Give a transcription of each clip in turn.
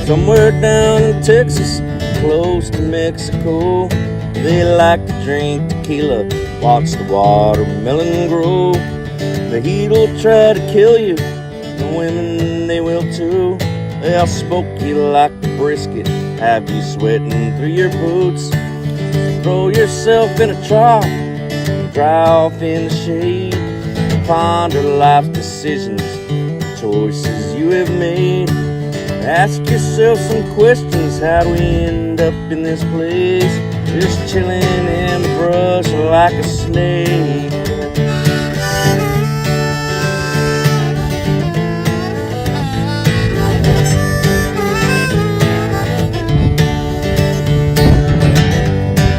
Somewhere down in Texas, close to Mexico, they like to drink tequila, watch the watermelon grow. The heat'll try to kill you, the women they will too. They'll smoke you like a brisket, have you sweating through your boots. Throw yourself in a trough, dry off in the shade. Ponder life's decisions, the choices you have made. Ask yourself some questions, how do we end up in this place? Just chilling in the brush like a snake.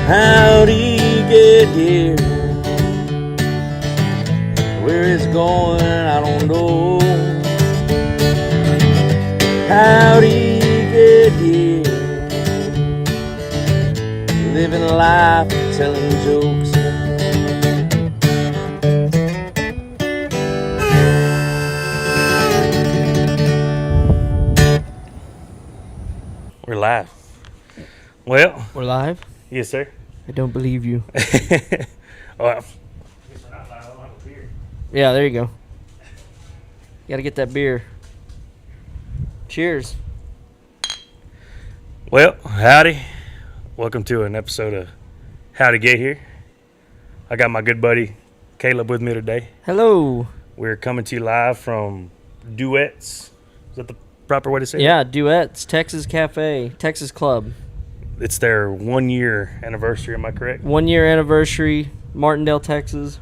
How'd he get here? Where it's going, I don't know. How'd he get here? Living life, telling jokes. We're live. Well, We're live? yes, sir. I don't believe you. Oh, Yeah, there you go. Gotta get that beer. Cheers. well, howdy. Welcome to an episode of How to Get Here. I got my good buddy Caleb with me today. Hello. We're coming to you live from Duett's. Is that the proper way to say it? Yeah, Duett's Texas Cafe, Texas Club. It's their 1 year anniversary, am I correct? 1 year anniversary, Martindale, Texas.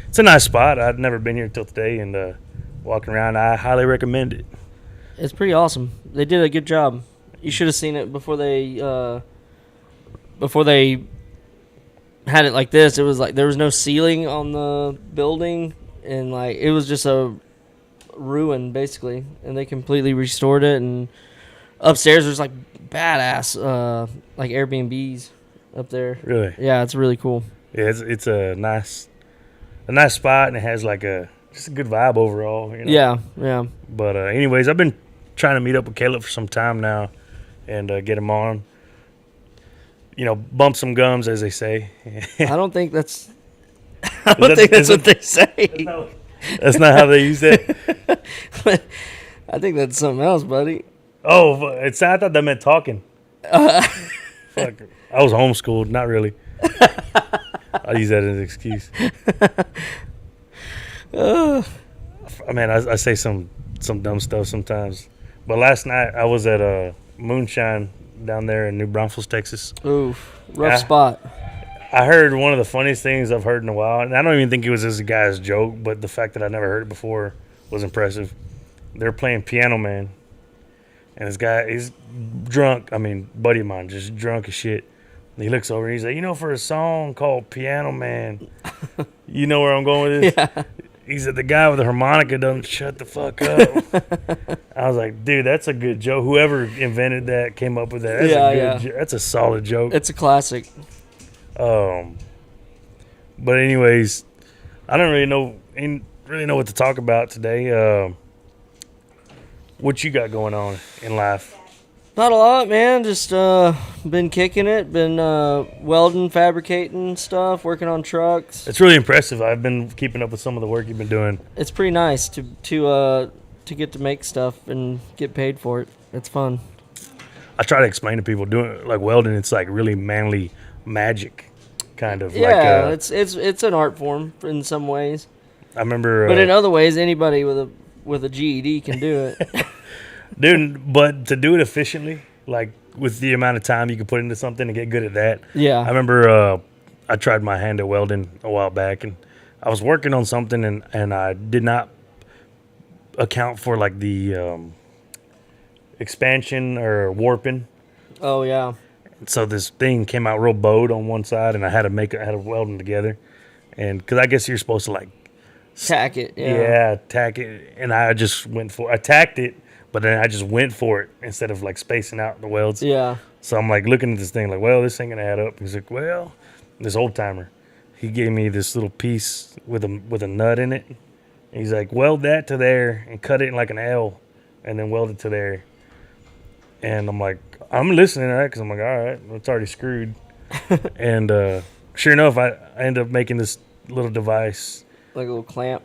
It's a nice spot. I'd never been here until today, and walking around, I highly recommend it. It's pretty awesome. They did a good job. You should have seen it before they had it like this. It was like there was no ceiling on the building, and like it was just a ruin basically. And they completely restored it. And upstairs there's like badass like Airbnbs up there. Really? Yeah, it's really cool. Yeah, it's a nice spot, and it has like just a good vibe overall. You know? Yeah. But anyways, I've been trying to meet up with Caleb for some time now, and get him on. You know, bump some gums, as they say. I don't think that's. I don't think that's what they say. That's not how they use that. I think that's something else, buddy. Oh, I thought that meant talking. Fuck. I was homeschooled, not really. I use that as an excuse. I mean, I say some dumb stuff sometimes. But last night I was at Moonshine down there in New Braunfels, Texas. Oof, rough spot. I heard one of the funniest things I've heard in a while, and I don't even think it was this guy's joke, but the fact that I never heard it before was impressive. They're playing Piano Man, and this guy, he's drunk. I mean, buddy of mine, just drunk as shit. And he looks over and he's like, you know, for a song called Piano Man, you know where I'm going with this? Yeah. He said, the guy with the harmonica doesn't shut the fuck up. I was like, dude, that's a good joke. Whoever invented that, came up with that. That's that's a solid joke. It's a classic. But anyways, I don't really know what to talk about today. What you got going on in life? Not a lot, man. Just been kicking it. Been welding, fabricating stuff, working on trucks. It's really impressive. I've been keeping up with some of the work you've been doing. It's pretty nice to get to make stuff and get paid for it. It's fun. I try to explain to people doing like welding. It's like really manly magic, kind of. Yeah, like, it's an art form in some ways. I remember, but in other ways, anybody with a GED can do it. Dude, but to do it efficiently, like with the amount of time you can put into something and get good at that. Yeah. I remember I tried my hand at welding a while back, and I was working on something, and I did not account for like the expansion or warping. Oh, yeah. So this thing came out real bowed on one side, and I had to weld them together. And because I guess you're supposed to like tack it. Yeah, tack it. And I just I tacked it. But then I just went for it instead of like spacing out the welds. Yeah. So I'm like looking at this thing like, well, this ain't gonna add up. He's like, well, this old timer, he gave me this little piece with a nut in it. He's like, weld that to there and cut it in like an L, and then weld it to there. And I'm like, I'm listening to that because I'm like, all right, it's already screwed. And sure enough, I ended up making this little device. Like a little clamp.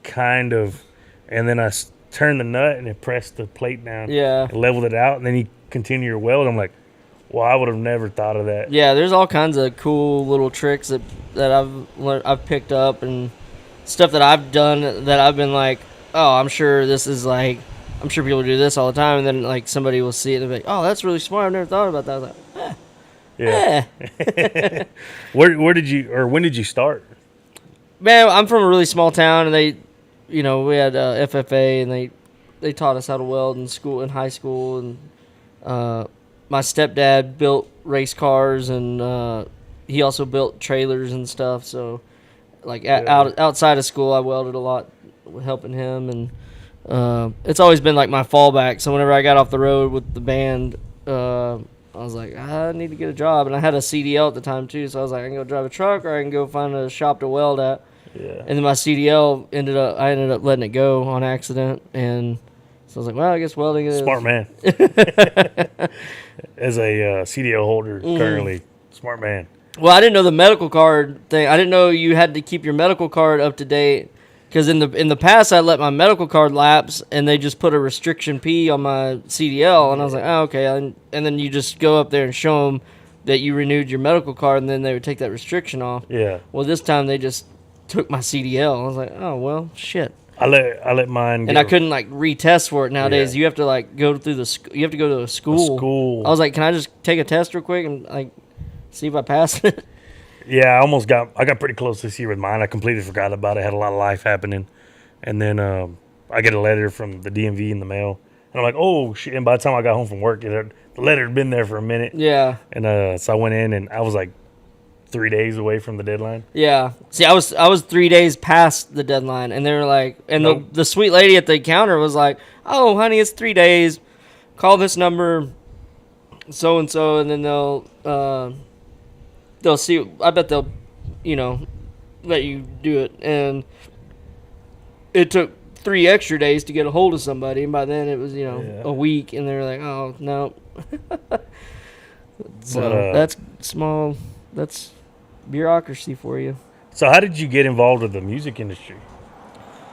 Kind of. And then I turned the nut and it pressed the plate down. Yeah. And leveled it out. And then you continue your weld. I'm like, well, I would have never thought of that. Yeah, there's all kinds of cool little tricks that I've picked up and stuff that I've done that I've been like, oh, I'm sure people do this all the time, and then like somebody will see it and be like, oh, that's really smart. I've never thought about that. I was like, Yeah. Where did you, or when did you start? Man, I'm from a really small town, and we had FFA, and they taught us how to weld in high school, and my stepdad built race cars, and he also built trailers and stuff. So, like outside of school, I welded a lot, helping him, and it's always been like my fallback. So whenever I got off the road with the band, I was like, I need to get a job, and I had a CDL at the time too. So I was like, I can go drive a truck, or I can go find a shop to weld at. Yeah. And then my CDL I ended up letting it go on accident, and so I was like, well, I guess welding is Smart man. As a CDL holder currently, smart man. Well, I didn't know the medical card thing. I didn't know you had to keep your medical card up to date, because in the past I let my medical card lapse, and they just put a restriction P on my CDL, and I was like, oh, okay. And then you just go up there and show them that you renewed your medical card, and then they would take that restriction off. Yeah. Well, this time they just took my CDL. I was like, oh well, shit. I let mine. And I couldn't like retest for it nowadays. Yeah. You have to like go through you have to go to a school. I was like, can I just take a test real quick and like see if I pass it? Yeah, I got pretty close this year with mine. I completely forgot about it. Had a lot of life happening, and then I get a letter from the DMV in the mail, and I'm like, oh shit! And by the time I got home from work, the letter had been there for a minute. Yeah. And so I went in, and I was like 3 days away from the deadline. Yeah. See, I was 3 days past the deadline, and they were like, and Nope. the sweet lady at the counter was like, oh, honey, it's 3 days. Call this number, so and so, and then they'll see. I bet they'll, let you do it. And it took 3 extra days to get a hold of somebody, and by then it was a week, and they were like, oh no. So that's small. That's bureaucracy for you. So how did you get involved with the music industry?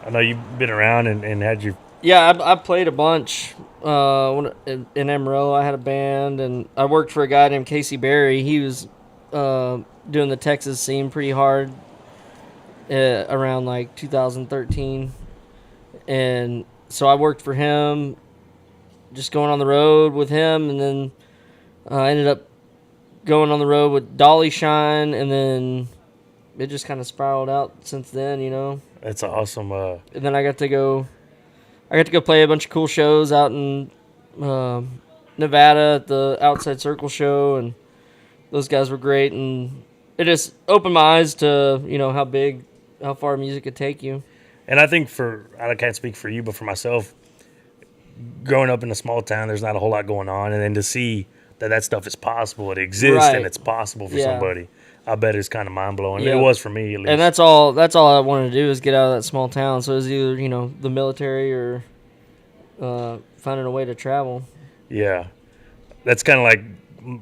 I know you've been around and had your... Yeah, I played a bunch. In Amarillo, I had a band, and I worked for a guy named Casey Berry. He was doing the Texas scene pretty hard around like 2013. And so I worked for him, just going on the road with him, and then I ended up going on the road with Dolly Shine, and then it just kind of spiraled out since then, That's awesome. And then I got to go play a bunch of cool shows out in Nevada at the Outside Circle show, and those guys were great, and it just opened my eyes to how far music could take you. And I think I can't speak for you, but for myself, growing up in a small town, there's not a whole lot going on, and then to see that stuff is possible, it exists, Right. and it's possible for Yeah. somebody, I bet it's kind of mind blowing. Yeah. It was for me, at least. And that's all I wanted to do is get out of that small town. So it was either the military or finding a way to travel. Yeah, that's kind of like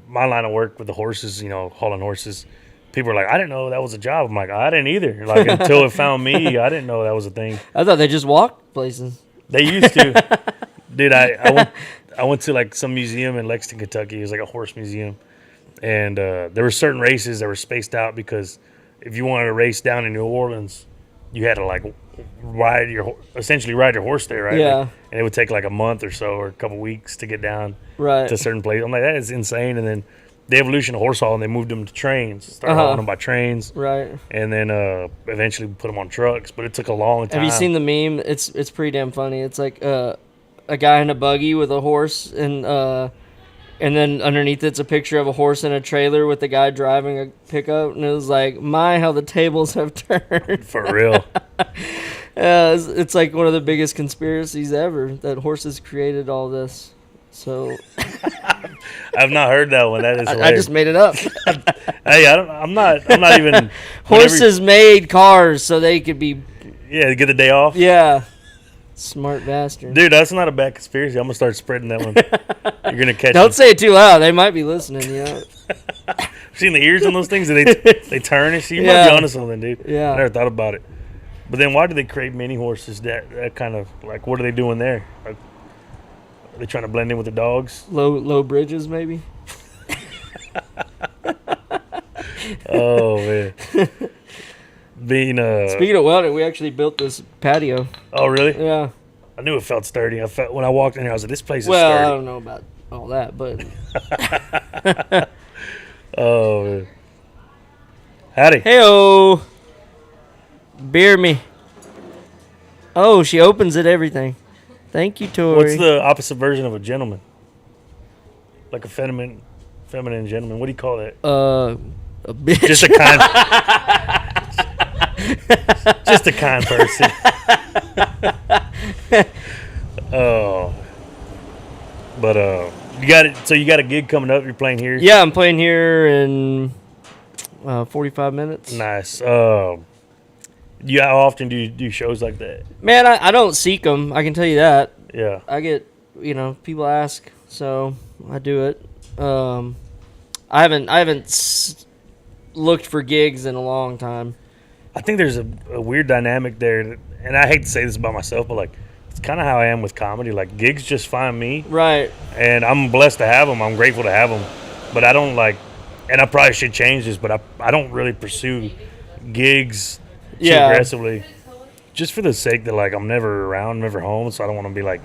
my line of work with the horses. Hauling horses. People are like, I didn't know that was a job. I'm like, I didn't either. Like until it found me, I didn't know that was a thing. I thought they just walked places. They used to. Dude, I went to like some museum in Lexington, Kentucky. It was like a horse museum, and there were certain races that were spaced out because if you wanted to race down in New Orleans, you had to like essentially ride your horse there, right? Yeah. And it would take like a month or so or a couple weeks to get down Right. to a certain place. I'm like, that is insane. And then the evolution of horse hauling, they moved them to trains, started hauling them by trains, Right. and then eventually put them on trucks. But it took a long time. Have you seen the meme? It's pretty damn funny. It's like a guy in a buggy with a horse, and then underneath it's a picture of a horse in a trailer with the guy driving a pickup, and it was like, my, how the tables have turned. For real. It's like one of the biggest conspiracies ever, that horses created all this. So I've not heard that one. That is I hilarious. just made it up. Hey, I'm not even. Horses made cars so they could be. Yeah, get the day off. Yeah. Smart bastard. Dude, that's not a bad conspiracy. I'm gonna start spreading that one. You're gonna catch. Don't say it too loud. They might be listening. You know. Seen the ears on those things? They turn and shit. You might be onto something, dude. Yeah. I never thought about it. But then, why do they create mini horses? That kind of like, what are they doing there? Like, are they trying to blend in with the dogs? Low bridges, maybe. Oh man. Being Speaking of welding, we actually built this patio. Oh really? Yeah. I knew it felt sturdy. I felt when I walked in here, I was like, "This place is Well, I sturdy." don't know about all that, but Oh man. Howdy. hey-o, beer me. Oh, she opens it. Everything. Thank you, Tori. What's the opposite version of a gentleman? Like a feminine gentleman. What do you call that? A bitch. Just a kind person. Oh, but you got it. So you got a gig coming up. You're playing here. Yeah, I'm playing here in 45 minutes. Nice. How often do you do shows like that? Man, I don't seek them. I can tell you that. Yeah. I get, people ask, so I do it. I haven't looked for gigs in a long time. I think there's a weird dynamic there, and I hate to say this about myself, but like it's kind of how I am with comedy. Like gigs just find me, Right. and I'm blessed to have them. I'm grateful to have them, but I don't like, and I probably should change this, but I don't really pursue gigs too aggressively, just for the sake that like I'm never around, never home, so I don't want to be like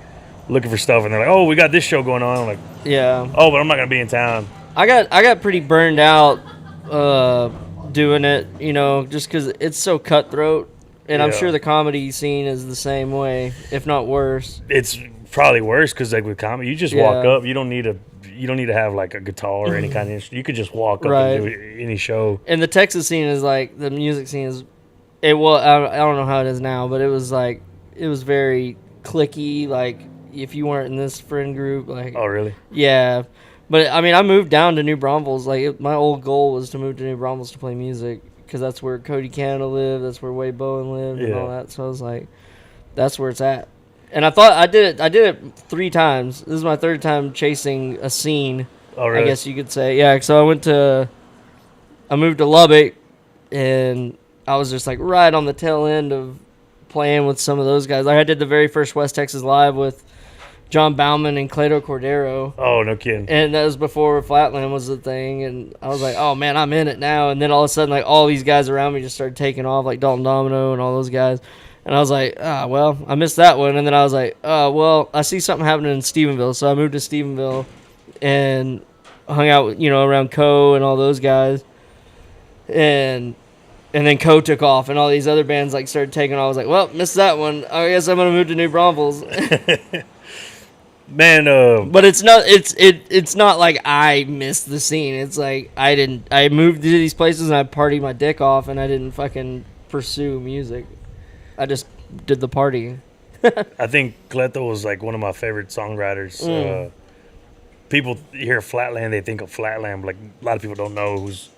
looking for stuff, and they're like, oh, we got this show going on. I'm like, Yeah. oh, but I'm not gonna be in town. I got pretty burned out doing it, just because it's so cutthroat. And I'm Yeah. sure the comedy scene is the same way, if not worse. It's probably worse because like with comedy, you just walk Yeah. up. You don't need to have like a guitar or any kind of instrument. You could just walk up Right. and do any show. And the Texas scene is like, the music scene is, I don't know how it is now, but it was very cliquey. Like, if you weren't in this friend group, like, Oh, really? yeah. But I mean, I moved down to New Braunfels. Like, my old goal was to move to New Braunfels to play music, because that's where Cody Canada lived, that's where Wade Bowen lived, and all Yeah. that. So I was like, that's where it's at. And I thought I did it 3 times. This is my 3rd time chasing a scene. Oh, really? I guess you could say. Yeah, so I moved to Lubbock, and I was just like right on the tail end of playing with some of those guys. Like, I did the very first West Texas Live with John Bauman and Cleto Cordero. Oh, no kidding. And that was before Flatland was the thing. And I was like, oh, man, I'm in it now. And then all of a sudden, like, all these guys around me just started taking off, like Dalton Domino and all those guys. And I was like, well, I missed that one. And then I was like, well, I see something happening in Stephenville. So I moved to Stephenville and hung out, around Co and all those guys. And then Co took off, and all these other bands like started taking off. I was like, well, missed that one. I guess I'm gonna move to New Braunfels. Man, But it's not like I missed the scene. It's like I moved to these places and I partied my dick off, and I didn't fucking pursue music. I just did the partying. I think Cleto was like one of my favorite songwriters. People hear Flatland, they think of Flatland, but like a lot of people don't know who's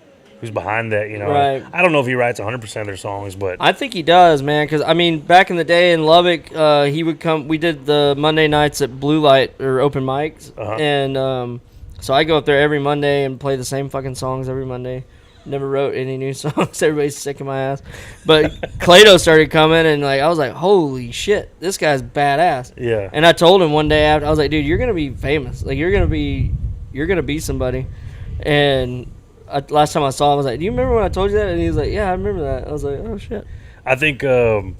behind that, Right. I don't know if he writes 100% of their songs, but I think he does, man. Because I mean, back in the day in Lubbock, he would come. We did the Monday nights at Blue Light or open mics, and so I go up there every Monday and play the same fucking songs every Monday. Never wrote any new songs. Everybody's sick of my ass. But Cleto started coming, and like I was like, holy shit, this guy's badass. yeah. And I told him one day after, I was like, dude, you're gonna be famous. Like you're gonna be somebody. And last time I saw him, I was like, do you remember when I told you that? And he was like, yeah, I remember that. I was like, oh shit. I think the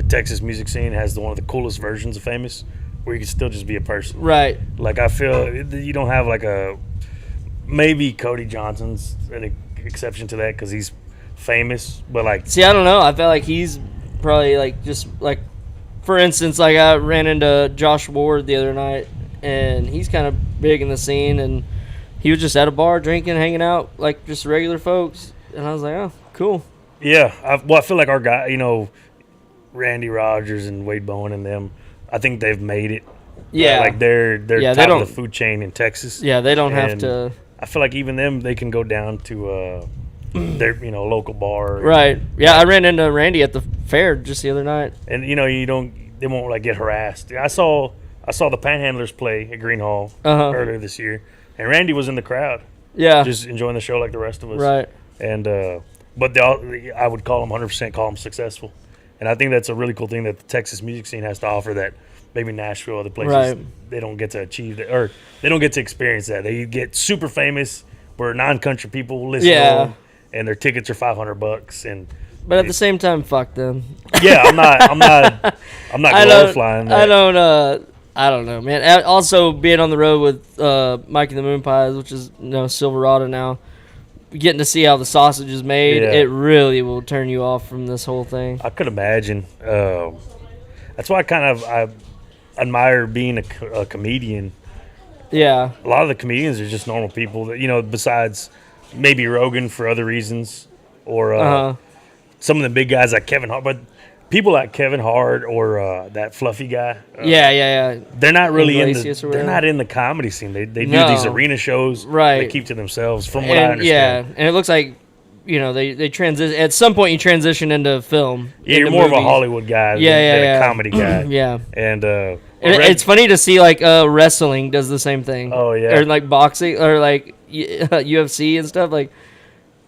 Texas music scene has one of the coolest versions of famous, where you can still just be a person. Right. Like I feel you don't have like maybe Cody Johnson's an exception to that because he's famous, but like See, I don't know. I feel like he's probably like just like, for instance, like I ran into Josh Ward the other night, and he's kind of big in the scene, and he was just at a bar drinking, hanging out like just regular folks, and I was like, oh, cool. yeah. I feel like our guy, Randy Rogers and Wade Bowen and them, I think they've made it. Yeah. Like they're Yeah, they top don't- of the food chain in Texas. Yeah, they don't have And to. I feel like even them, they can go down to their local bar. Right. Yeah, I ran into Randy at the fair just the other night. And you don't they won't like get harassed. I saw the Panhandlers play at Green Hall earlier this year, and Randy was in the crowd, just enjoying the show like the rest of us. Right. And but I would call them 100% call them successful, and I think that's a really cool thing that the Texas music scene has to offer that maybe Nashville, other places, they don't get to achieve that, or they don't get to experience that. They get super famous where non-country people will listen to them, and their tickets are $500 But at the same time, fuck them. Yeah, I'm not glorifying that. I don't know, man. Also, being on the road with Mike and the Moon Pies, which is Silverado now, getting to see how the sausage is made, it really will turn you off from this whole thing. I could imagine. That's why I admire being a comedian. Yeah. A lot of the comedians are just normal people that, besides maybe Rogan for other reasons, or some of the big guys like Kevin Hart, but people like Kevin Hart or that fluffy guy. They're not really they're not in the comedy scene. They do these arena shows. Right. They keep to themselves, from what I understand. Yeah, and it looks like they transition at some point. You transition into film. Yeah, you're more movies. Of a Hollywood guy than a comedy guy. Yeah, and it's funny to see like wrestling does the same thing. Oh yeah, or like boxing or like UFC and stuff. Like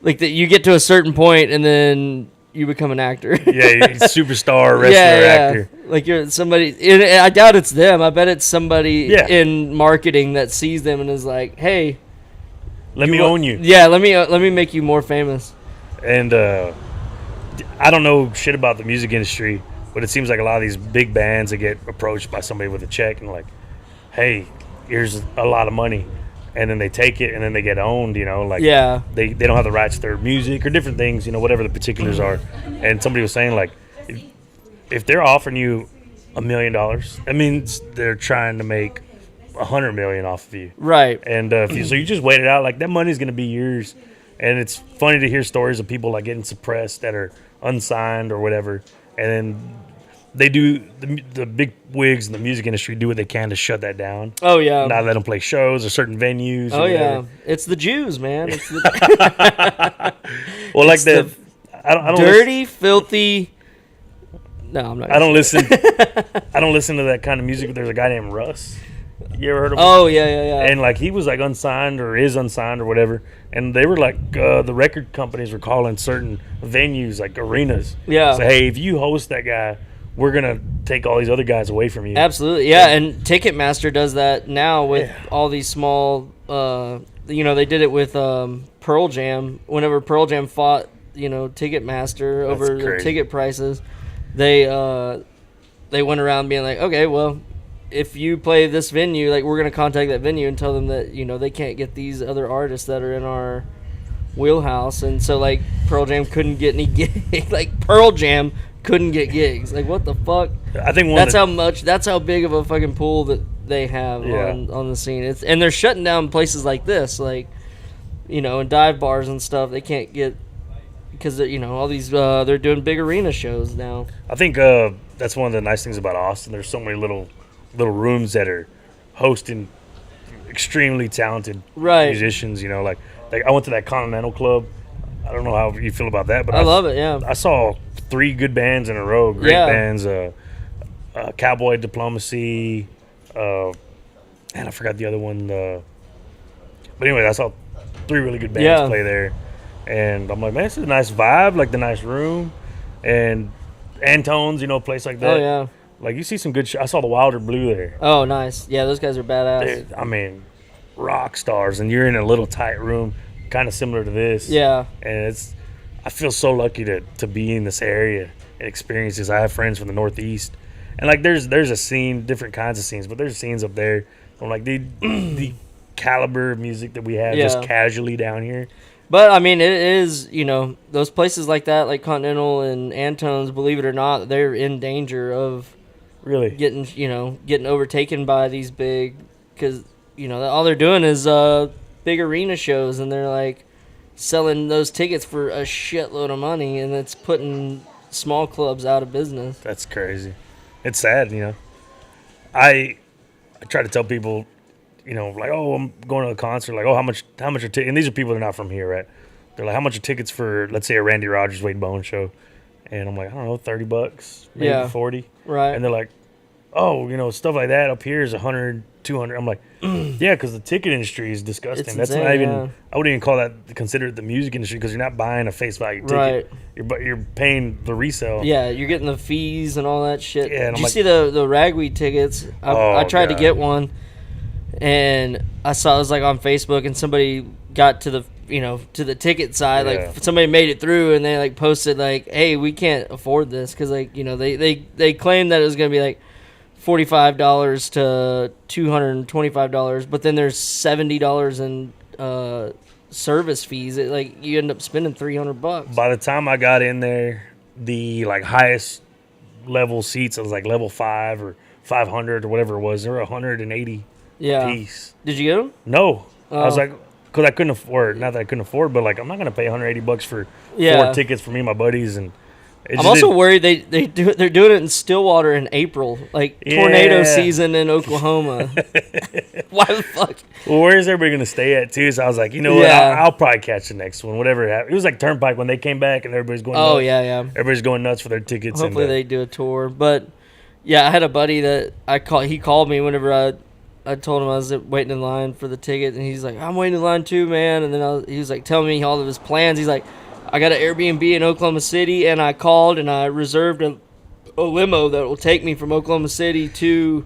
that you get to a certain point and then you become an actor. Yeah, superstar wrestler actor. Like you're somebody. I doubt it's them. I bet it's somebody in marketing that sees them and is like, "Hey, let me own you." Yeah, let me make you more famous. And I don't know shit about the music industry, but it seems like a lot of these big bands that get approached by somebody with a check and like, "Hey, here's a lot of money." And then they take it, and then they get owned, they don't have the rights to their music or different things, whatever the particulars are. And somebody was saying, like, if they're offering you $1 million, that means they're trying to make $100 million off of you. Right. And so you just wait it out. Like, that money's going to be yours. And it's funny to hear stories of people, like, getting suppressed that are unsigned or whatever. And then they do the big wigs in the music industry do what they can to shut that down. Oh yeah, not let them play shows or certain venues. Oh yeah, it's the Jews, man. It's the well, like the I don't dirty, filthy. No, I'm not. I don't listen. I don't listen to that kind of music. But there's a guy named Russ. You ever heard of him? Oh yeah. And like he was like unsigned or is unsigned or whatever. And they were like the record companies were calling certain venues like arenas. Yeah. Say, hey, if you host that guy, we're going to take all these other guys away from you. Absolutely, yeah. And Ticketmaster does that now with all these small, they did it with Pearl Jam. Whenever Pearl Jam fought, Ticketmaster over their ticket prices, they went around being like, okay, well, if you play this venue, like we're going to contact that venue and tell them that, they can't get these other artists that are in our wheelhouse. And so, like, Pearl Jam couldn't get any gigs. Like, Pearl Jam couldn't get gigs. Like, what the fuck? I think that's how big of a fucking pool that they have on the scene. And they're shutting down places like this, like, in dive bars and stuff. They can't get, because all these they're doing big arena shows now. I think that's one of the nice things about Austin. There's so many little rooms that are hosting extremely talented musicians. Like I went to that Continental Club. I don't know how you feel about that, but I love it. Yeah, I saw 3 good bands in a row. Great bands. Cowboy Diplomacy. And I forgot the other one. But anyway, I saw 3 really good bands play there, and I'm like, man, this is a nice vibe. Like the nice room, and Antone's, a place like that. Oh yeah. Like you see some good. I saw the Wilder Blue there. Oh, nice. Yeah, those guys are badass. I mean, rock stars, and you're in a little tight room, kind of similar to this. Yeah. And I feel so lucky to be in this area and experience this. I have friends from the Northeast, and like there's a scene, different kinds of scenes, but there's scenes up there from like the caliber of music that we have just casually down here. But I mean, it is, those places like that, like Continental and Antone's, believe it or not, they're in danger of really getting overtaken by these big, because all they're doing is big arena shows, and they're like selling those tickets for a shitload of money, and it's putting small clubs out of business. That's crazy. It's sad. I try to tell people, like, oh, I'm going to a concert, like, oh, how much are tickets? And these are people that are not from here, right? They're like, how much are tickets for, let's say, a Randy Rogers, Wade Bone show? And I'm like, I don't know, $30, maybe 40. Right. And they're like, oh, stuff like that up here is 100, 200. I'm like, yeah, because the ticket industry is disgusting. It's That's insane, not even. yeah. I wouldn't even consider it the music industry because you're not buying a face value ticket. Right. You're paying the resale. Yeah, you're getting the fees and all that shit. Yeah, and Did I'm you like- see the ragweed tickets? I tried to God. get one, and I saw it was like on Facebook, and somebody got to the to the ticket side, Yeah. like somebody made it through, and they like posted like, hey, we can't afford this because like they claimed that it was gonna be like $45 to $225, but then there's $70 in service fees. Like you end up spending $300. By the time I got in there, the like highest level seats, it was like level 5 or 500 or whatever it was. They were 180 Yeah. piece. Did you get them? No, I was Oh. like, because I couldn't afford. Not that I couldn't afford, but like I'm not gonna pay $180 for Yeah. 4 tickets for me and my buddies, and it I'm just also didn't- worried they're doing it in Stillwater in April, like tornado Yeah. season in Oklahoma. Why the fuck? Well, where's everybody gonna stay at too? So I was like, you know what? Yeah. I'll probably catch the next one, whatever it happened. It was like Turnpike when they came back and everybody's going. Oh nuts. yeah. Everybody's going nuts for their tickets. Hopefully they do a tour. But yeah, I had a buddy that he called me whenever I told him I was waiting in line for the ticket, and he's like, I'm waiting in line too, man. And then he was like telling me all of his plans. He's like, I got an Airbnb in Oklahoma City, and I called and I reserved a limo that will take me from Oklahoma City to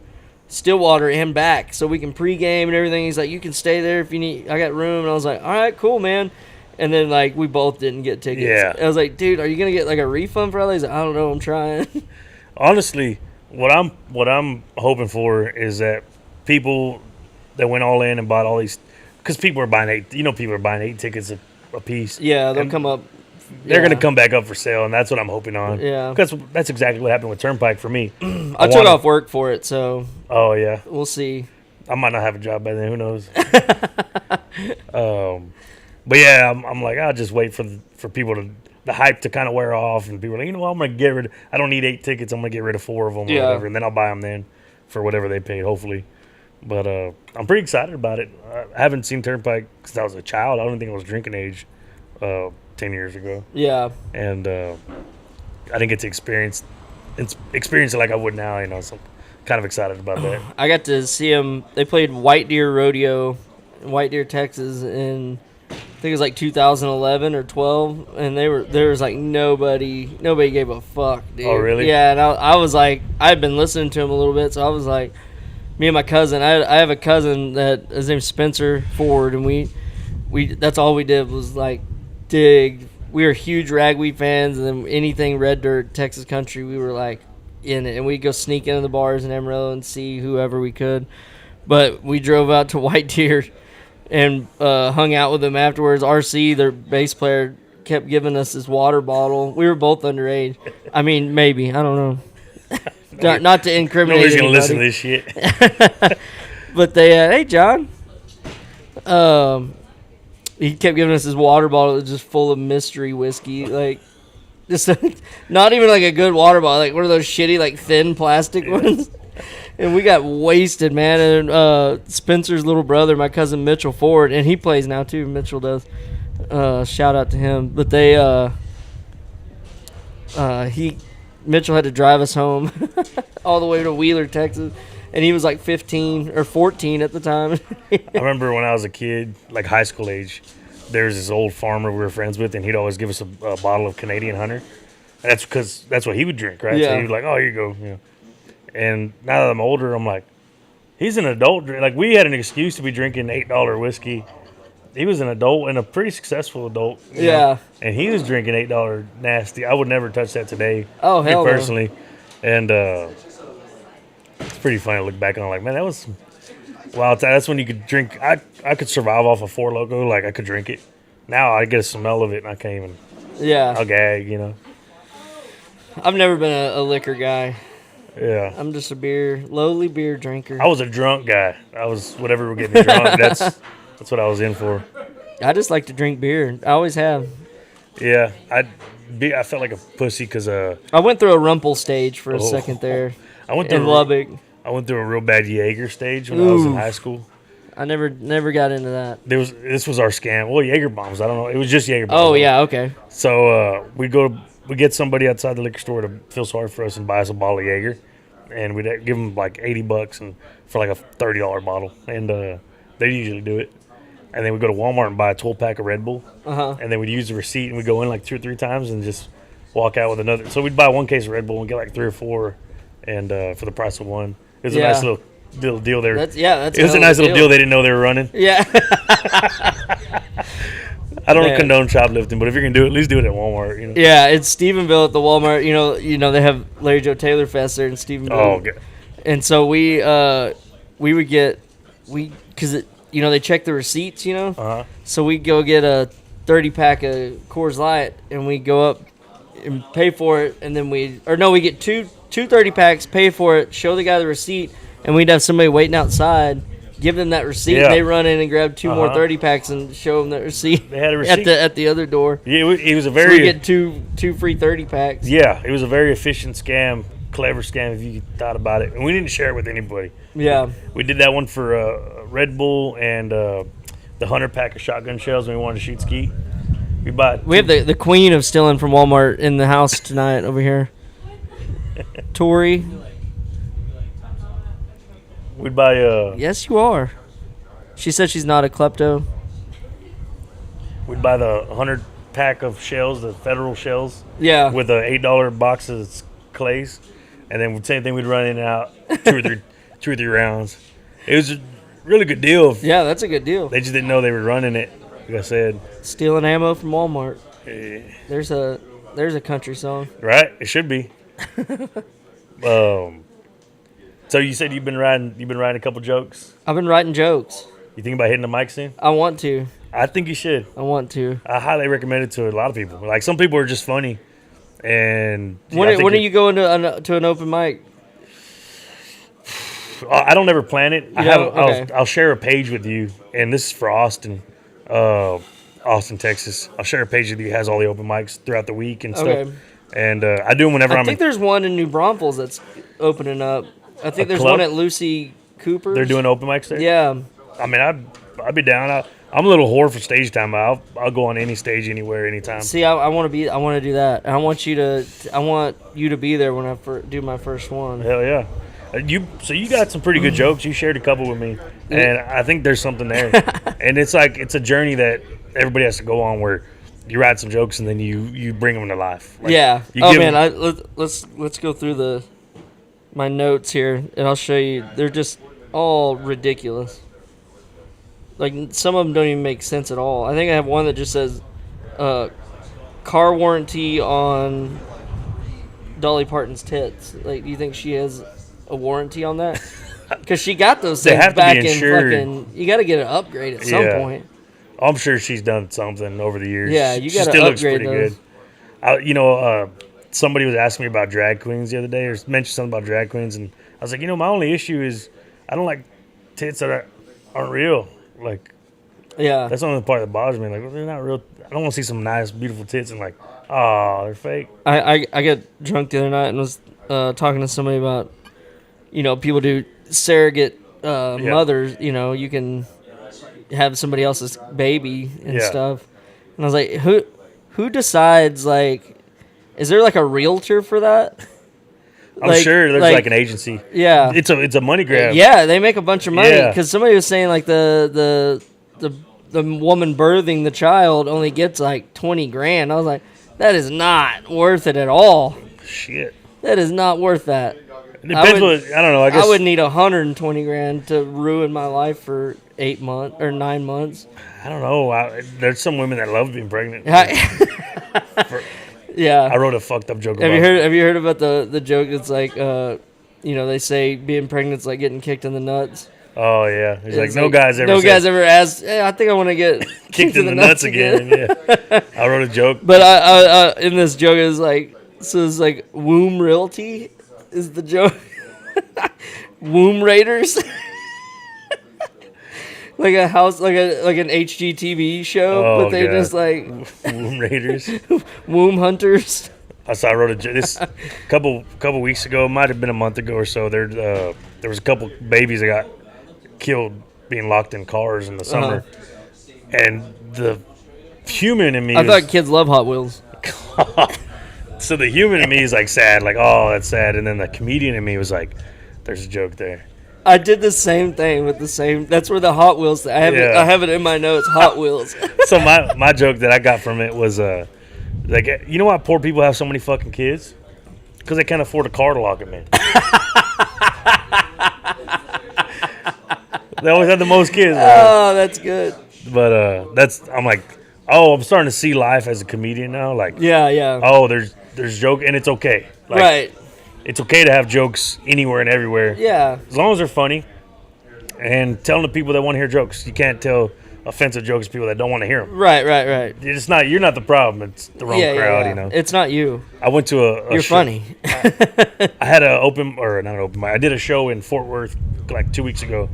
Stillwater and back, so we can pregame and everything. He's like, you can stay there if you need. I got room, and I was like, all right, cool, man. And then like we both didn't get tickets. Yeah. I was like, dude, are you gonna get like a refund for all these? I don't know, I'm trying. Honestly, what I'm hoping for is that people that went all in and bought all these, because people are buying 8. People are buying 8 tickets a piece. Yeah, they'll And come up. They're yeah. gonna come back up for sale, and that's what I'm hoping on. Yeah. because that's exactly what happened with Turnpike for me. I took off work for it, so Oh yeah, we'll see. I might not have a job by then. Who knows? But yeah, I'm like, I'll just wait for people to the hype to kind of wear off, and people are like, what, I'm gonna get rid. I don't need 8 tickets. I'm gonna get rid of 4 of them, Yeah. or whatever, and then I'll buy them then for whatever they paid, hopefully. But I'm pretty excited about it. I haven't seen Turnpike since I was a child. I don't think I was drinking age 10 years ago, Yeah. and I didn't get to experience it like I would now. So I'm kind of excited about that. I got to see them. They played White Deer Rodeo in White Deer, Texas, in I think it was like 2011 or 12, and there was like nobody gave a fuck, dude. Oh, really? Yeah, and I was like, I had been listening to him a little bit, so I was like, me and my cousin. I have a cousin that his name's Spencer Ford, and we that's all we did was like dig. We were huge ragweed fans, and then anything red dirt Texas country, we were like in it, and we'd go sneak into the bars in Amarillo and see whoever we could. But we drove out to White Deer and hung out with them afterwards. RC, their bass player, kept giving us his water bottle. We were both underage. I mean, maybe, I don't know. Not to incriminate Nobody's gonna listen to anybody. this shit. But they, hey John, he kept giving us his water bottle that was just full of mystery whiskey, like just not even like a good water bottle, like one of those shitty like thin plastic ones. And we got wasted, man. And Spencer's little brother, my cousin Mitchell Ford, and he plays now too. Mitchell does. Shout out to him. But they, Mitchell had to drive us home all the way to Wheeler, Texas, and he was like 15 or 14 at the time. I remember when I was a kid, like high school age, there was this old farmer we were friends with, and he'd always give us a bottle of Canadian Hunter. And that's because that's what he would drink, right? So Yeah. he was like, oh, here you go. And now that I'm older, I'm like, he's an adult. Like, we had an excuse to be drinking $8 whiskey. He was an adult and a pretty successful adult. you know, Yeah. and he was drinking $8 nasty. I would never touch that today. Oh, me hell no. personally. And it's pretty funny to look back on. Like, man, that was wow. That's when you could drink. I could survive off of Four Loko. Like, I could drink it. Now I get a smell of it and I can't even. Yeah. I'll gag. I've never been a liquor guy. Yeah. I'm just a lowly beer drinker. I was a drunk guy. I was whatever would get me drunk. That's what I was in for. I just like to drink beer. I always have. Yeah, I felt like a pussy because I went through a rumple stage for a Oh. second there I went in through Lubbock. I went through a real bad Jaeger stage when I was in Ooh. high school. I never got into that. This was our scam. Well, Jaeger bombs. I don't know. It was just Jaeger bombs. Oh yeah, okay. So we get somebody outside the liquor store to feel sorry for us and buy us a bottle of Jaeger. and we'd give them like $80 and for like a $30 bottle, and they usually do it. And then we'd go to Walmart and buy a 12-pack of Red Bull, and then we'd use the receipt and we'd go in like 2 or 3 times and just walk out with another. So we'd buy 1 case of Red Bull and get like 3 or 4, and for the price of 1. It was a nice little deal there. That's it was a nice little deal. They didn't know they were running. Yeah. I don't condone shoplifting, but if you're gonna do it, at least do it at Walmart. You know? Yeah, it's Stephenville at the Walmart. You know they have Larry Joe Taylor Fest there in Stephenville. Oh, okay. And so we would get because they check the receipts. So we go get a 30-pack of Coors Light, and we go up and pay for it, and then we get two 30-packs, pay for it, show the guy the receipt, and we'd have somebody waiting outside. Give them that receipt. Yeah. They run in and grab 2 more 30-packs and show them that receipt. They had a receipt at the other door. Yeah, it was a very. So we get two free 30-packs. Yeah, it was a very efficient scam, clever scam if you thought about it, and we didn't share it with anybody. Yeah, we did that one for Red Bull and the 100-pack of shotgun shells when we wanted to shoot skeet. We have the queen of stealing from Walmart in the house tonight over here. Tori. We'd buy. Yes, you are. She said she's not a klepto. We'd buy the 100-pack of shells, the federal shells. Yeah. With a $8 box of clays, and then same thing. We'd run in and out 2 or 3 rounds. It was a really good deal. Yeah, that's a good deal. They just didn't know they were running it. Like I said, stealing ammo from Walmart. Yeah. There's a country song. Right? It should be. So you said you've been writing a couple jokes? I've been writing jokes. You think about hitting the mic soon? I want to. I think you should. I want to. I highly recommend it to a lot of people. Like, some people are just funny. And when are you going to an open mic? I don't ever plan it. Okay. I'll share a page with you, and this is for Austin, Texas. I'll share a page with you that has all the open mics throughout the week and stuff. Okay. And I do them whenever I think there's one in New Braunfels that's opening up. I think there's one at Lucy Cooper's. They're doing open mics there? Yeah. I mean, I'd be down. I'm a little whore for stage time. I'll go on any stage, anywhere, anytime. See, I want to do that. I want you to be there when I do my first one. Hell yeah. So you got some pretty good jokes. You shared a couple with me, and I think there's something there. And it's a journey that everybody has to go on, where you write some jokes and then you bring them to life. Like, yeah. Oh man, let's go through my notes here, and I'll show you. They're just all ridiculous. Like, some of them don't even make sense at all. I think I have one that just says, car warranty on Dolly Parton's tits. Like, do you think she has a warranty on that? Because she got those things back in fucking. You got to get an upgrade at some point. I'm sure she's done something over the years. Yeah, you got to upgrade. She still looks pretty good. Somebody was asking me about drag queens the other day, or mentioned something about drag queens, and I was like, my only issue is I don't like tits that aren't real. Like, yeah, that's the only part that bothers me. Like, they're not real. I don't want to see some nice, beautiful tits and like, oh, they're fake. I got drunk the other night and was talking to somebody about, people do surrogate mothers. You can have somebody else's baby and stuff. And I was like, who decides, like, is there like a realtor for that? I'm sure there's like an agency. Yeah, it's a money grab. Yeah, they make a bunch of money because somebody was saying like the woman birthing the child only gets like $20,000. I was like, that is not worth it at all. Shit, that is not worth that. It depends. I don't know. I guess I would need $120,000 to ruin my life for 8 months or 9 months. I don't know. There's some women that love being pregnant. Yeah, I wrote a fucked up joke. Have you heard about the joke? It's like, they say being pregnant's like getting kicked in the nuts. Oh yeah, it's like no guy's ever asked. Hey, I think I want to get kicked in the nuts again. Yeah, I wrote a joke, but I in this joke is like, so it's like womb realty is the joke. Womb raiders. Like a house, like an HGTV show, but they just like womb raiders, womb hunters. I wrote this couple weeks ago. It might have been a month ago or so. There was a couple babies that got killed being locked in cars in the summer, and the human in me. I thought kids love Hot Wheels. So the human in me is like sad, like, oh, that's sad. And then the comedian in me was like, there's a joke there. I did the same thing with the same. That's where the Hot Wheels. I have it in my notes. Hot Wheels. So my joke that I got from it was like, you know why poor people have so many fucking kids? Because they can't afford a car to lock them in. They always have the most kids. Right? Oh, that's good. But I'm like, I'm starting to see life as a comedian now. Like, Yeah. oh, there's joke, and it's okay. Like, Right. It's okay to have jokes anywhere and everywhere. Yeah. As long as they're funny. And telling the people that want to hear jokes. You can't tell offensive jokes to people that don't want to hear them. Right. It's not. You're not the problem. It's the wrong crowd. You know. It's not you. I went to a You're show. funny. I had not an open mic. I did a show in Fort Worth like 2 weeks ago,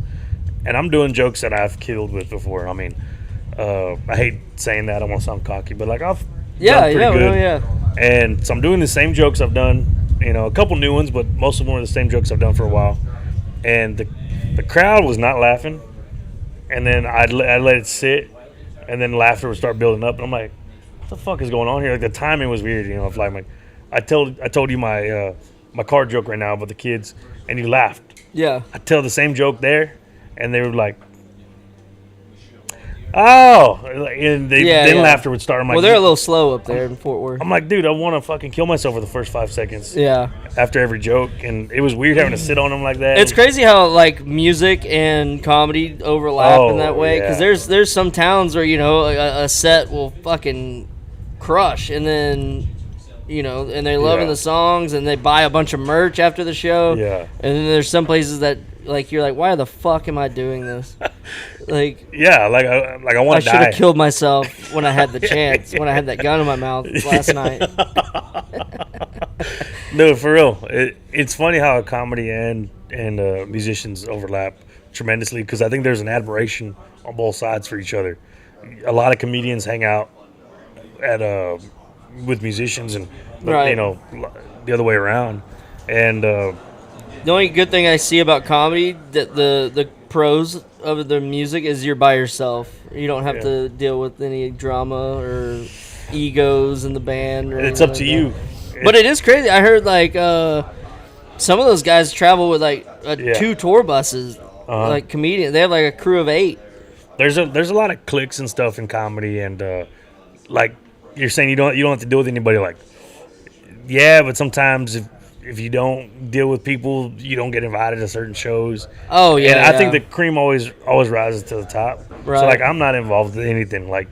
and I'm doing jokes that I've killed with before. I mean, I hate saying that. I don't want to sound cocky, but like I've done pretty good. Yeah. And so I'm doing the same jokes I've done. You know, a couple new ones, but most of them are the same jokes I've done for a while. And the crowd was not laughing. And then I'd let it sit, and then laughter would start building up. And I'm like, what the fuck is going on here? Like the timing was weird. You know, if like I told you my car joke right now about the kids, and you laughed. Yeah. I tell the same joke there, and they were like, oh, and then laughter would start. I'm like, well, they're a little slow up there in Fort Worth. I'm like, dude, I want to fucking kill myself for the first 5 seconds. Yeah. After every joke, and it was weird having to sit on them like that. It's crazy how like music and comedy overlap in that way, because there's some towns where a set will fucking crush, and then and they're loving the songs, and they buy a bunch of merch after the show. Yeah. And then there's some places that like you're like, why the fuck am I doing this? Like, yeah, like I want to die. I should have killed myself when I had the chance, when I had that gun in my mouth last night. No, for real. It's funny how comedy and musicians overlap tremendously, because I think there's an admiration on both sides for each other. A lot of comedians hang out with musicians, and right. The other way around. And the only good thing I see about comedy, that the pros of the music, is you're by yourself. You don't have to deal with any drama or egos in the band. Or it's up to you. But it is crazy. I heard like some of those guys travel with like 2 tour buses, like comedians. They have like a crew of 8. There's a lot of cliques and stuff in comedy, and like you're saying, you don't have to deal with anybody. Like, yeah, but sometimes if you don't deal with people, you don't get invited to certain shows. Oh yeah, and I think the cream always rises to the top. Right. So like I'm not involved in anything. Like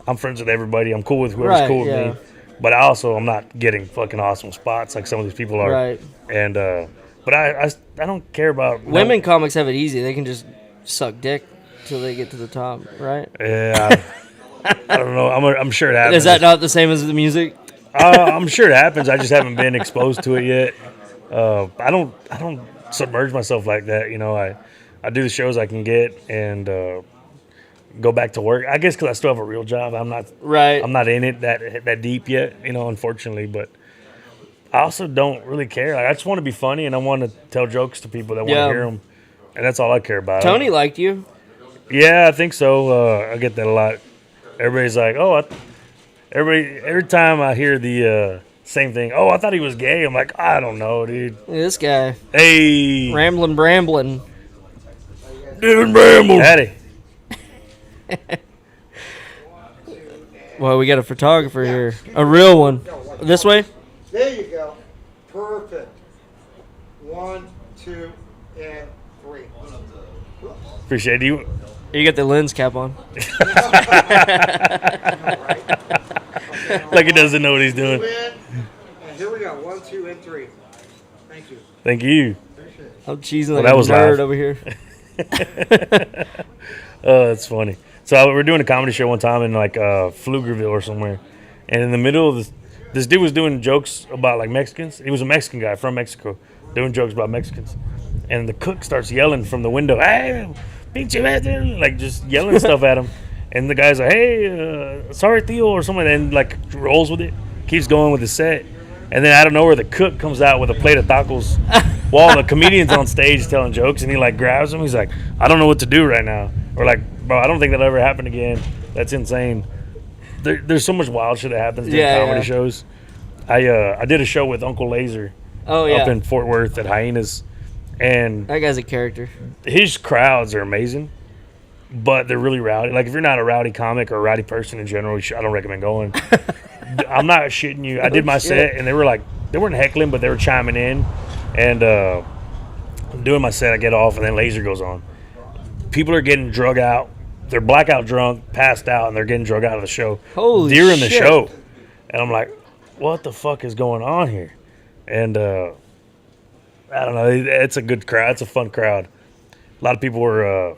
I'm friends with everybody. I'm cool with whoever's cool with me. But I'm not getting fucking awesome spots like some of these people are. Right. And but I don't care about women. Comics have it easy. They can just suck dick till they get to the top, right? Yeah. I don't know. I'm sure it happens. Is that not the same as the music? I'm sure it happens. I just haven't been exposed to it yet. I don't submerge myself like that. I do the shows I can get and go back to work. I guess because I still have a real job. I'm not in it that deep yet. Unfortunately, but I also don't really care. Like, I just want to be funny, and I want to tell jokes to people that want to hear them, and that's all I care about. Tony liked you. Yeah, I think so. I get that a lot. Everybody's like, every time I hear the same thing, I thought he was gay. I'm like, I don't know, dude. This guy. Hey. Ramblin'. Dude, ramble. Hattie. Well, we got a photographer here. A real one. This way? There you go. Perfect. 1, 2, and 3. Appreciate you. You got the lens cap on. Like he doesn't know what he's doing. And here we go. 1, 2, and 3. Thank you. Thank you. I'm cheesing like a nerd over here. Oh, that's funny. So we're doing a comedy show one time in like Pflugerville or somewhere, and in the middle of this dude was doing jokes about like Mexicans. He was a Mexican guy from Mexico doing jokes about Mexicans, and the cook starts yelling from the window, "Hey, pinche Mexican!" Like just yelling stuff at him, and the guy's like, "Hey, sorry, tío," or something, and like rolls with it, keeps going with the set, and then out of nowhere the cook comes out with a plate of tacos while the comedian's on stage telling jokes, and he like grabs him. He's like, "I don't know what to do right now," or like, "Bro, I don't think that'll ever happen again. That's insane." There's so much wild shit that happens in comedy shows. I did a show with Uncle Laser Oh yeah, up in Fort Worth at Hyenas, and that guy's a character. his crowds are amazing, but they're really rowdy. Like if you're not a rowdy comic or a rowdy person in general, I don't recommend going. I'm not shitting you. I did my set, and they weren't heckling, but they were chiming in, and I'm doing my set. I get off, and then Laser goes on. People are getting drug out. They're blackout drunk, passed out, and they're getting drug out of the show Holy during the shit. show. And I'm like, what the fuck is going on here? And I don't know. It's a good crowd. It's a fun crowd. A lot of people were,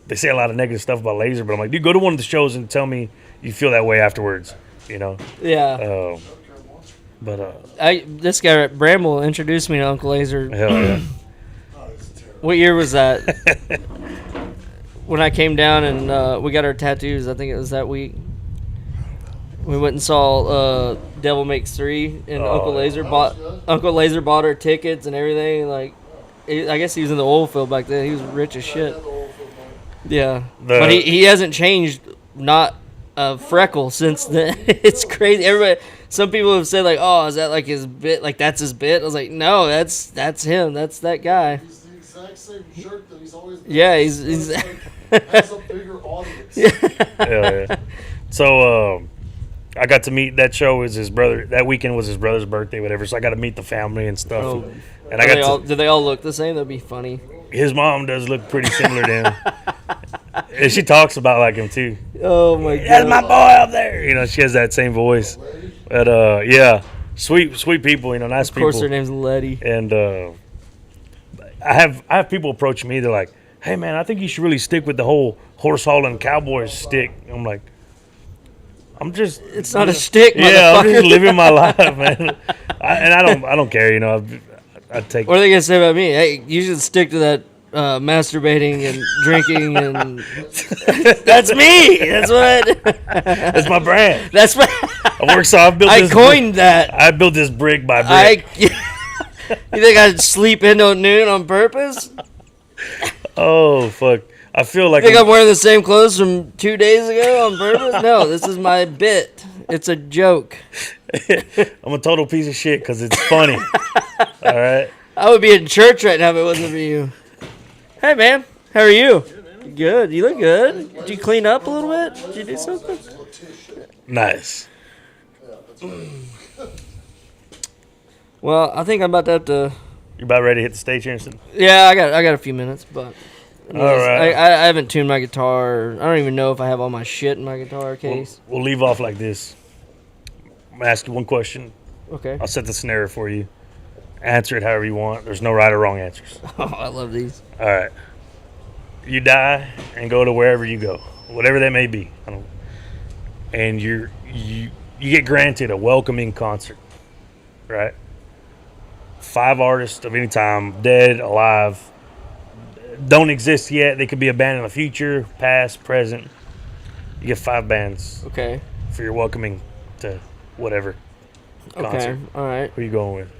they say a lot of negative stuff about Laser, but I'm like, dude, go to one of the shows and tell me you feel that way afterwards, you know? Yeah. But This guy at Bramble introduced me to Uncle Laser. hell yeah. What year was that? When I came down and we got our tattoos, I think it was that week. We went and saw Devil Makes 3, and Uncle Laser bought our tickets and everything. Like, I guess he was in the oil field back then. He was rich as shit. Yeah, but he hasn't changed, not a freckle since then. It's crazy. Everybody, some people have said like, "Oh, is that like his bit? Like that's his bit?" I was like, "No, that's him. That's that guy." He's the exact same shirt that he's always been. Yeah, he's Has a bigger audience. Hell yeah. So I got to meet, that show was his brother. That weekend was his brother's birthday, whatever. So I got to meet the family and stuff. Oh. And I got do they all look the same? That'd be funny. his mom does look pretty similar to him. And she talks about like him too. Oh my god, That's my boy up there. You know, she has that same voice. But yeah, sweet people. You know, nice people. Of course, her name's Letty. And I have people approach me. They're like, "Hey man, I think you should really stick with the whole horse hauling cowboys stick." I'm like, It's not a stick, yeah, I'm motherfucker. just living my life, man. I don't care. You know, I take. What are they gonna say about me? Hey, you should stick to that masturbating and drinking, and that's me. That's what. That's my brand. That's my. I work so. I built. I this coined that. I built this brick by brick. You think I'd sleep in till noon on purpose? Oh fuck! I feel like Think I'm wearing the same clothes from 2 days ago on purpose? No, this is my bit. It's a joke. I'm a total piece of shit because it's funny. All right. I would be in church right now if it wasn't for you. Hey, man. How are you? Good. You look good. Did you clean up a little bit? Did you do something? Nice. Well, I think I'm about to have to. You about ready to hit the stage here? Yeah, I got a few minutes, but. All right. I haven't tuned my guitar. I don't even know if I have all my shit in my guitar case. We'll leave off like this. I'm gonna ask you one question. Okay. I'll set the scenario for you. Answer it however you want. There's no right or wrong answers. Oh, I love these. All right. You die and go to wherever you go, whatever that may be. And you get granted a welcoming concert, right? 5 artists of any time, dead, alive, don't exist yet. They could be a band in the future, past, present. You get 5 bands Okay. for your welcoming to whatever concert. Okay. All right. Who are you going with?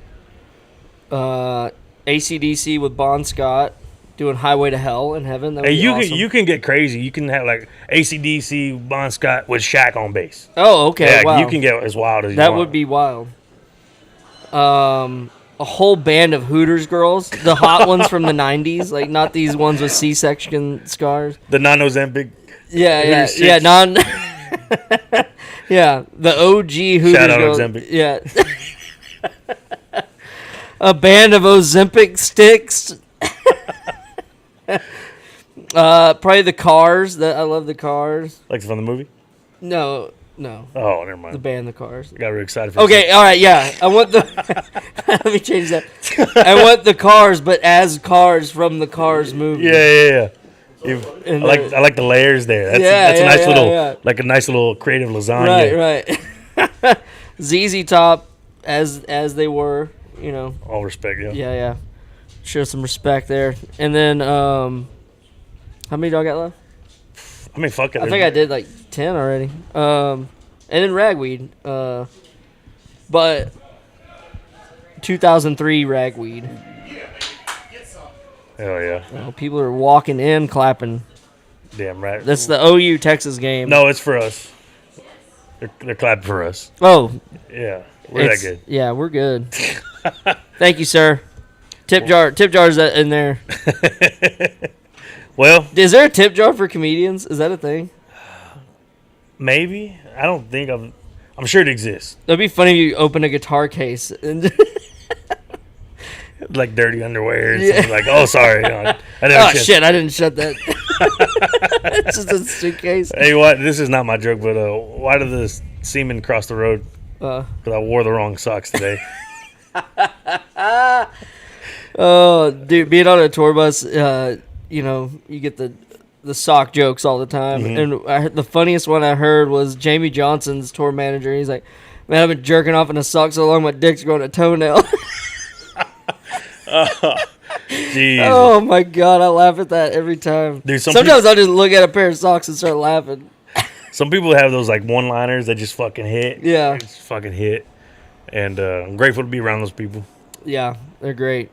AC/DC with Bon Scott doing Highway to Hell in Heaven. That would Hey, be awesome. you can get crazy. You can have like AC/DC, Bon Scott with Shaq on bass. Oh, okay. Yeah, Wow. you can get as wild as you That want. would be wild. A whole band of Hooters girls, the hot ones from the '90s, like not these ones with C-section scars. The non-Ozempic. Yeah, yeah, Hooters yeah. chicks. Yeah, the OG Hooters Shout out girls. Ozempic. Yeah. A band of Ozempic sticks. Probably the Cars. I love the Cars. Like from the movie? No. Oh, never mind. The band, the Cars. I got really excited for Okay, all right, yeah. I want the. Let me change that. I want the Cars, but as Cars from the Cars movie. Yeah. And I like the layers there. That's, Yeah, that's a yeah, nice yeah, little, yeah. like a nice little creative lasagna. Right. ZZ Top, as they were, you know. All respect, yeah. Yeah. Show some respect there. And then, how many do I got left? I mean, fuck it. I think I did like 10 already. And then Ragweed. But 2003 Ragweed. Hell yeah. You know, people are walking in clapping. Damn right. That's the OU Texas game. No, it's for us. They're clapping for us. Oh, Yeah. We're that good. Yeah, we're good. Thank you, sir. Tip jar's in there. Well, Is there a tip jar for comedians? Is that a thing? maybe. I don't think I'm sure it exists. That'd be funny if you open a guitar case and Like dirty underwear. And Yeah. something like, oh, sorry. I never oh shit. shit, I didn't shut that. It's just a suitcase. Hey, what? This is not my joke, but why did the semen cross the road? Because I wore the wrong socks today. Oh, dude, being on a tour bus, you know, you get the sock jokes all the time. Mm-hmm. And the funniest one I heard was Jamie Johnson's tour manager. He's like, "Man, I've been jerking off in a sock so long, my dick's growing a toenail." Jeez. Oh my god, I laugh at that every time. Dude, Sometimes I'll just look at a pair of socks and start laughing. Some people have those like one-liners that just fucking hit. Yeah. Just fucking hit. And I'm grateful to be around those people. Yeah, they're great.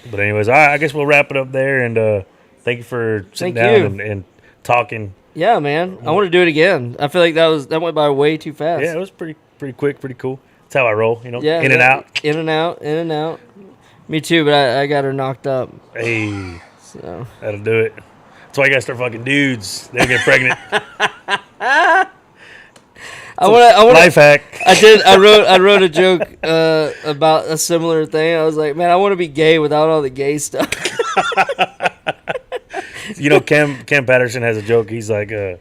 But anyways, all right, I guess we'll wrap it up there. And thank you for sitting Thank down you. and talking. Yeah, man, I want to do it again. I feel like that went by way too fast. Yeah, it was pretty quick, pretty cool. That's how I roll, you know, Yeah, in and out. in and out, in and out. Me too, but I got her knocked up. Hey, So that'll do it. That's why you gotta start fucking dudes. They'll get pregnant. I want Life hack. I wrote a joke about a similar thing. I was like, man, I want to be gay without all the gay stuff. You know, Cam Patterson has a joke. He's like, you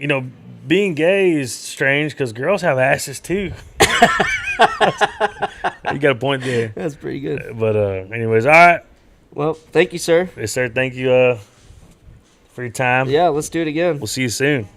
know, being gay is strange because girls have asses too. You got a point there. That's pretty good. But anyways, all right. Well, thank you, sir. Yes, sir. Thank you for your time. Yeah, let's do it again. We'll see you soon.